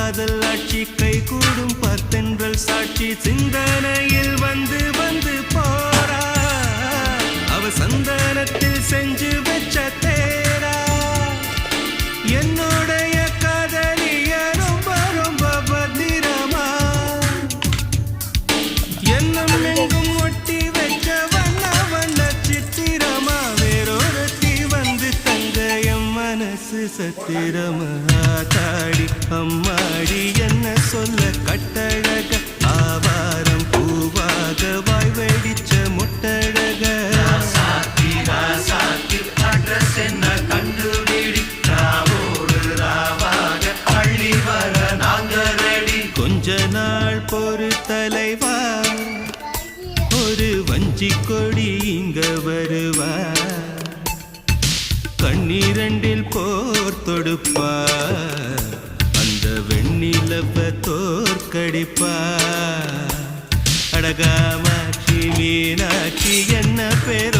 காதல் ஆட்சி கை கூடும் பார்த்தென்றல் சாட்சி சிந்தனையில் வந்து வந்து போறா அவ சந்தனத்தில் செஞ்சு வச்ச தேரா என்னுடைய காதலிய ரொம்ப ரொம்ப பத்திரமா என்னும் எங்கும் ஒட்டி வச்ச வண்ண வண்ண சித்திரமா வேறொருத்தி வந்து தங்க என் மனசு சத்திரமா தாடி அம்மாடி என்ன சொல்ல கட்டழக ஆவாரம் பூவாக வாய் வெடிச்ச முட்டழக அட்ரஸ் என்ன கண்டுபிடி ராவோடு ராவாக அள்ளி வர நாங்க ரெடி கொஞ்ச நாள் பொறு தலைவா ஒரு வஞ்சி கொடி இங்க வருவா கண்ணீரண்டில் போர் தொடுப்பா அந்த வெண்ணிலவ தோற்கடிப்பா அடகாமாட்சி மீனாட்சி என்ன பேர்